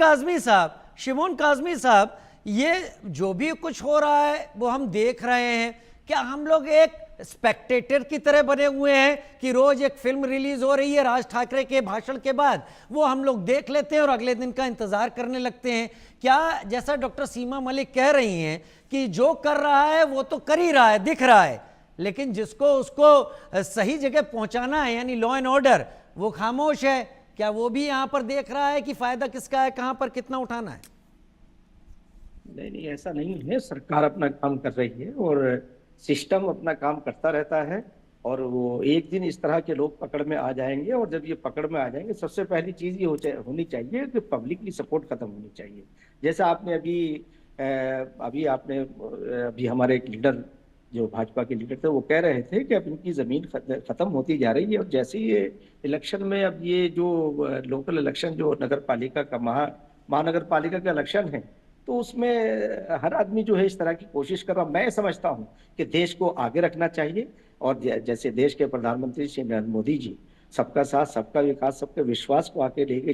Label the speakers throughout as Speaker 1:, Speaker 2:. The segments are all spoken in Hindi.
Speaker 1: काज़मी साहब, शिमोन काज़मी साहब, ये जो भी कुछ हो रहा है वो हम देख रहे हैं। क्या हम लोग एक स्पेक्टेटर की तरह बने हुए हैं कि रोज एक फिल्म रिलीज हो रही है राज ठाकरे के भाषण के बाद, वो हम लोग देख लेते हैं और अगले दिन का इंतजार करने लगते हैं? क्या जैसा डॉक्टर सीमा मलिक कह रही हैं कि जो कर रहा है वो तो कर ही रहा है, दिख रहा है, लेकिन जिसको उसको सही जगह पहुंचाना है यानी लॉ एंड ऑर्डर, वो खामोश है? क्या वो भी यहां पर देख रहा है कि फायदा किसका है, कहां पर कितना उठाना है?
Speaker 2: नहीं नहीं, ऐसा नहीं है। सरकार अपना काम कर रही है और सिस्टम अपना काम करता रहता है। और वो एक दिन इस तरह के लोग पकड़ में आ जाएंगे, और जब ये पकड़ में आ जाएंगे, सबसे पहली चीज ये होनी चाहिए कि पब्लिकली सपोर्ट खत्म होनी चाहिए। जैसा आपने अभी हमारे एक लीडर, जो भाजपा के लीडर थे, वो कह रहे थे कि अब इनकी जमीन खत्म होती जा रही है। और जैसे ही ये इलेक्शन में, अब ये जो लोकल इलेक्शन, जो नगर पालिका का महानगर पालिका का इलेक्शन है, तो उसमें हर आदमी जो है इस तरह की कोशिश कर रहा। मैं समझता हूं कि देश को आगे रखना चाहिए। और जैसे देश के प्रधानमंत्री श्री नरेंद्र मोदी जी सबका साथ, सबका विकास, सबके विश्वास को आगे लेके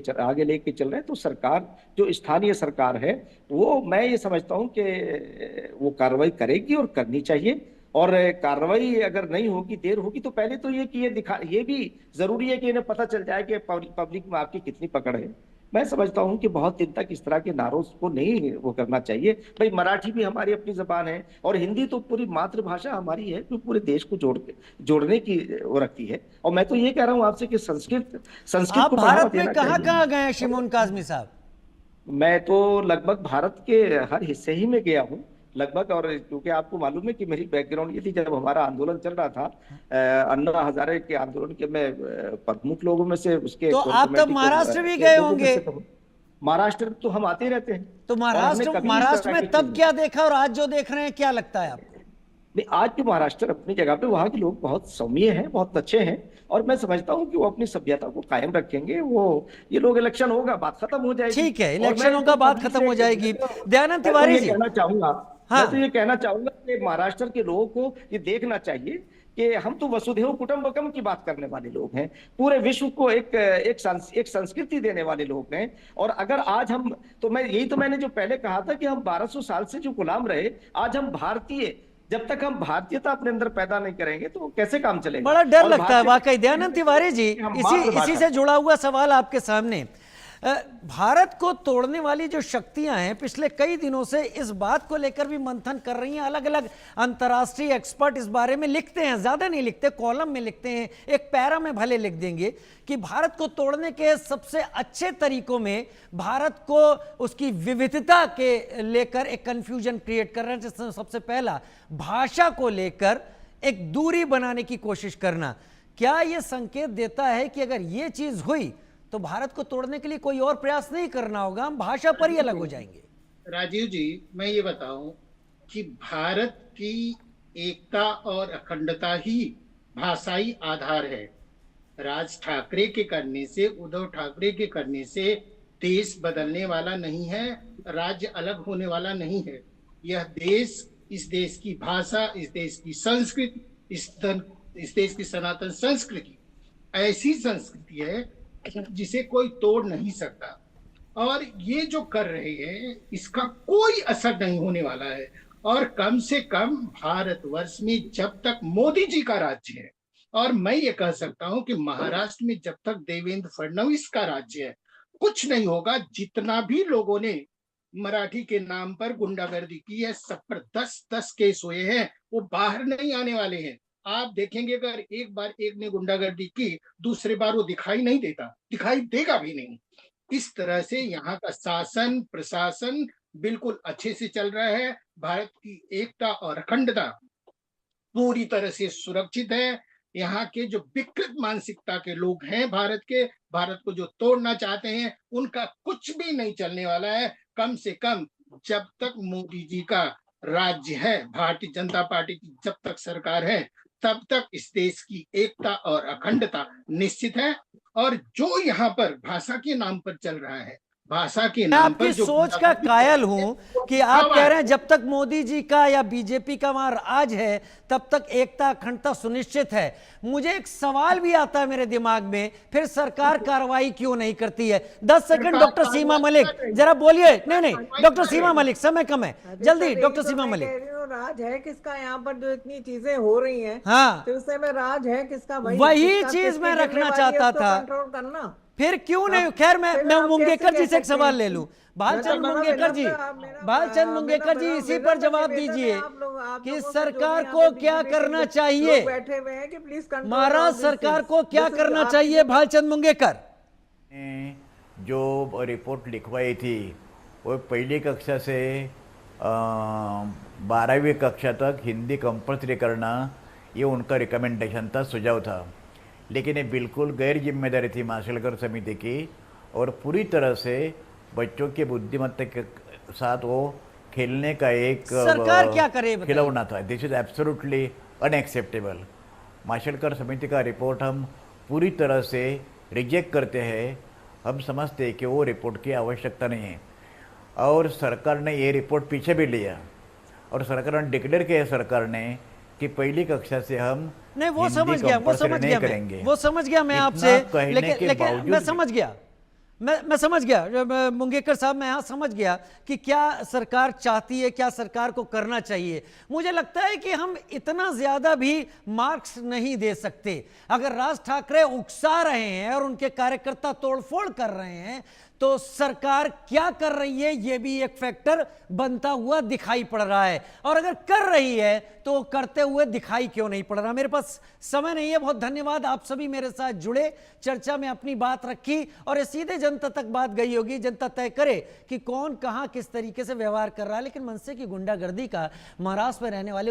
Speaker 2: चल रहे हैं, तो सरकार, जो स्थानीय सरकार है, वो, मैं ये समझता हूं कि वो कार्रवाई करेगी और करनी चाहिए। और कार्रवाई अगर नहीं होगी, देर होगी, तो पहले तो ये भी जरूरी है कि इन्हें पता चल जाए कि पब्लिक में आपकी कितनी पकड़ है। मैं समझता हूं कि बहुत दिन तक इस तरह के नारों को नहीं वो करना चाहिए। भाई, मराठी भी हमारी अपनी जबान है, और हिंदी तो पूरी मातृभाषा हमारी है, जो पूरे देश को जोड़ने की वो रखती है। और मैं तो ये कह रहा हूं आपसे कि संस्कृत संस्कृत
Speaker 1: आप
Speaker 2: को बढ़ावा
Speaker 1: भारत में
Speaker 2: देना
Speaker 1: कहां
Speaker 2: चाहिए।
Speaker 1: कहां गए हैं शिमोन काज़मी साहब?
Speaker 2: मैं तो लगभग भारत के हर हिस्से ही में गया हूँ, लगभग। और क्योंकि आपको मालूम है कि मेरी बैकग्राउंड ये थी, जब हमारा आंदोलन चल रहा था, अन्ना हजारे के आंदोलन के, मैं प्रमुख लोगों में से, उसके
Speaker 1: तो
Speaker 2: कोर
Speaker 1: आप तब
Speaker 2: कमेटी
Speaker 1: महाराष्ट्र भी
Speaker 2: के
Speaker 1: गए
Speaker 2: लोगों में
Speaker 1: होंगे?
Speaker 2: से तो। महाराष्ट्र तो हम आते ही रहते हैं,
Speaker 1: तो
Speaker 2: और हमने कभी इस
Speaker 1: महाराष्ट्र
Speaker 2: तरह की
Speaker 1: में
Speaker 2: चीज
Speaker 1: तब
Speaker 2: नहीं।
Speaker 1: क्या देखा और आज जो देख रहे हैं क्या लगता है आपको?
Speaker 2: नहीं, आज भी महाराष्ट्र अपनी जगह पे, वहाँ के लोग बहुत सौम्य हैं, बहुत अच्छे हैं। और मैं समझता हूँ कि वो अपनी सभ्यता को कायम रखेंगे। ये लोग, इलेक्शन होगा, बात खत्म हो जाएगी।
Speaker 1: ठीक है,
Speaker 2: और मैं
Speaker 1: इलेक्शनों
Speaker 2: तो
Speaker 1: का बात
Speaker 2: पब्लिक
Speaker 1: खत्म
Speaker 2: से
Speaker 1: हो जाएगी। दयानंद
Speaker 2: मैं तो
Speaker 1: तिवारी
Speaker 2: ये
Speaker 1: जी।
Speaker 2: कहना चाहूंगा मैं
Speaker 1: हाँ।
Speaker 2: तो ये कहना चाहूंगा कि महाराष्ट्र के लोगों को ये देखना चाहिए कि हम तो वसुधैव कुटुंबकम की बात करने वाले लोग हैं। पूरे विश्व को एक संस्कृति देने वाले लोग हैं। और अगर आज हम, तो मैंने जो पहले कहा था कि हम 1200 साल से जो गुलाम रहे, आज हम भारतीय, जब तक हम भारतीयता अपने अंदर पैदा नहीं करेंगे तो कैसे काम चलेगा।
Speaker 1: बड़ा डर
Speaker 2: और
Speaker 1: लगता है
Speaker 2: भारतीयता
Speaker 1: वाकई। दयानंद तिवारी जी,
Speaker 2: कि हम
Speaker 1: इसी इसी
Speaker 2: मातृभाषा।
Speaker 1: से जुड़ा हुआ सवाल आपके सामने। भारत को तोड़ने वाली जो शक्तियां हैं पिछले कई दिनों से इस बात को लेकर भी मंथन कर रही हैं। अलग अलग अंतर्राष्ट्रीय एक्सपर्ट इस बारे में लिखते हैं, ज्यादा नहीं लिखते, कॉलम में लिखते हैं, एक पैरा में भले लिख देंगे कि भारत को तोड़ने के सबसे अच्छे तरीकों में भारत को उसकी विविधता के लेकर एक कंफ्यूजन क्रिएट कर रहे हैं, जिसमें सबसे पहला भाषा को लेकर एक दूरी बनाने की कोशिश करना। क्या यह संकेत देता है कि अगर यह चीज हुई तो भारत को तोड़ने के लिए कोई और प्रयास नहीं करना होगा, हम भाषा पर ही अलग हो जाएंगे?
Speaker 3: राजीव जी, मैं ये बताऊं कि भारत की एकता और अखंडता ही भाषाई आधार है। राज ठाकरे के करने से, उद्धव ठाकरे के करने से देश बदलने वाला नहीं है, राज्य अलग होने वाला नहीं है। यह देश, इस देश की भाषा, इस देश की संस्कृति, इस देश की सनातन संस्कृति ऐसी संस्कृति है जिसे कोई तोड़ नहीं सकता। और ये जो कर रहे हैं इसका कोई असर नहीं होने वाला है। और कम से कम भारतवर्ष में जब तक मोदी जी का राज्य है, और मैं ये कह सकता हूं कि महाराष्ट्र में जब तक देवेंद्र फडणवीस का राज्य है, कुछ नहीं होगा। जितना भी लोगों ने मराठी के नाम पर गुंडागर्दी की है, सब पर 10-10 केस हुए हैं, वो बाहर नहीं आने वाले हैं। आप देखेंगे, अगर एक बार एक ने गुंडागर्दी की, दूसरी बार वो दिखाई नहीं देता, दिखाई देगा भी नहीं। इस तरह से यहाँ का शासन प्रशासन बिल्कुल अच्छे से चल रहा है। भारत की एकता और अखंडता पूरी तरह से सुरक्षित है। यहाँ के जो विकृत मानसिकता के लोग हैं, भारत को जो तोड़ना चाहते हैं, उनका कुछ भी नहीं चलने वाला है। कम से कम जब तक मोदी जी का राज्य है, भारतीय जनता पार्टी की जब तक सरकार है, तब तक इस देश की एकता और अखंडता निश्चित है। और जो यहाँ पर भाषा के नाम पर चल रहा है, भाषा के
Speaker 1: मैं
Speaker 3: नाम पर
Speaker 1: आपकी
Speaker 3: जो
Speaker 1: सोच का
Speaker 3: गुंडागर्दी
Speaker 1: कायल
Speaker 3: करते हैं,
Speaker 1: हूं
Speaker 3: वो
Speaker 1: कि आप
Speaker 3: कब
Speaker 1: कह रहे
Speaker 3: आए?
Speaker 1: हैं जब तक मोदी जी का या बीजेपी का वहां राज है तब तक एकता अखंडता सुनिश्चित है। मुझे एक सवाल भी आता है मेरे दिमाग में, फिर सरकार कार्रवाई क्यों नहीं करती है? 10 सेकंड
Speaker 3: सरकार
Speaker 1: डॉक्टर सीमा
Speaker 3: कार्रवाई
Speaker 1: मलिक
Speaker 3: कर रही है।
Speaker 1: जरा बोलिए।
Speaker 3: सरकार
Speaker 1: नहीं
Speaker 3: कार्रवाई
Speaker 1: डॉक्टर
Speaker 3: कर
Speaker 1: सीमा
Speaker 3: रही है।
Speaker 1: मलिक, समय कम है,
Speaker 4: अरे
Speaker 1: जल्दी
Speaker 4: सर,
Speaker 1: डॉक्टर
Speaker 4: यही तो
Speaker 1: सीमा
Speaker 4: मैं
Speaker 1: मलिक।
Speaker 4: कह रही हूँ, राज है किसका यहाँ पर जो इतनी चीजें हो रही हैं?
Speaker 1: हाँ,
Speaker 4: तो उससे में राज है किसका भाई?
Speaker 1: वही
Speaker 4: किसका-
Speaker 1: चीज
Speaker 4: किसकी
Speaker 1: मैं रखना
Speaker 4: जिम्मेवारी है
Speaker 1: चाहता
Speaker 4: उसको
Speaker 1: था।
Speaker 4: कंट्रोल करना।
Speaker 1: फिर क्यों नहीं?
Speaker 4: आप
Speaker 1: खैर मैं
Speaker 4: फिर
Speaker 1: मैं
Speaker 4: आप
Speaker 1: मुंगेकर
Speaker 4: कैसे
Speaker 1: जी
Speaker 4: कह
Speaker 1: से एक
Speaker 4: सकते
Speaker 1: सवाल
Speaker 4: हैं
Speaker 1: ले
Speaker 4: कि
Speaker 1: लूं। भालचंद
Speaker 4: मेरा
Speaker 1: मुंगेकर जी, भालचंद मुंगेकर जी, इसी पर जवाब
Speaker 4: निवेदन है
Speaker 1: दीजिए
Speaker 4: आप
Speaker 1: कि
Speaker 4: लोगों से, जो भी
Speaker 1: सरकार
Speaker 4: यहाँ
Speaker 1: को
Speaker 4: पे
Speaker 1: क्या
Speaker 4: BJP
Speaker 1: करना
Speaker 4: के
Speaker 1: चाहिए?
Speaker 4: लोग बैठे हुए हैं कि प्लीज कंट्रोल
Speaker 1: महाराज सरकार को क्या करना चाहिए? भालचंद मुंगेकर।
Speaker 5: ने जो रिपोर्ट लिखवाई थी वो पहली कक्षा से 12वीं कक्षा तक हिंदी कंपल्सरी करना, ये उनका रिकमेंडेशन था, सुझाव था। लेकिन ये बिल्कुल गैर जिम्मेदारी थी माशेलकर समिति की, और पूरी तरह से बच्चों की बुद्धिमत्ता के साथ वो खेलने का एक
Speaker 1: सरकार क्या करे बताइए?
Speaker 5: खिलौना था। This is absolutely unacceptable. Mashelkar समिति का रिपोर्ट हम पूरी तरह से रिजेक्ट करते हैं। हम समझते हैं कि वो रिपोर्ट की आवश्यकता नहीं है, और सरकार ने ये रिपोर्ट पीछे भी लिया, और सरकार ने डिक्लेयर किया, सरकार ने, कि पहली कक्षा से हम
Speaker 1: नहीं वो
Speaker 5: हिंदी
Speaker 1: समझ गया, वो
Speaker 5: कंपल्सरी
Speaker 1: समझ
Speaker 5: नहीं
Speaker 1: गया
Speaker 5: करेंगे।
Speaker 1: मैं, वो समझ गया मैं
Speaker 5: इतना
Speaker 1: आपसे,
Speaker 5: कहने
Speaker 1: लेकिन
Speaker 5: के
Speaker 1: लेकिन
Speaker 5: बावजूद
Speaker 1: मैं
Speaker 5: भी-
Speaker 1: समझ गया, मैं समझ गया मुंगेकर साहब, मैं यहाँ समझ गया कि क्या सरकार चाहती है, क्या सरकार को करना चाहिए। मुझे लगता है कि हम इतना ज्यादा भी मार्क्स नहीं दे सकते। अगर राज ठाकरे उकसा रहे हैं और उनके कार्यकर्ता तोड़फोड़ कर रहे हैं, तो सरकार क्या कर रही है ये भी एक फैक्टर बनता हुआ दिखाई पड़ रहा है। और अगर कर रही है तो करते हुए दिखाई क्यों नहीं पड़ रहा? मेरे पास समय नहीं है। बहुत धन्यवाद, आप सभी मेरे साथ जुड़े, चर्चा में अपनी बात रखी, और ये सीधे जनता तक बात गई होगी। जनता तय करे कि कौन कहां किस तरीके से व्यवहार कर रहा है। लेकिन मनसे की गुंडागर्दी का महाराष्ट्र में रहने वाले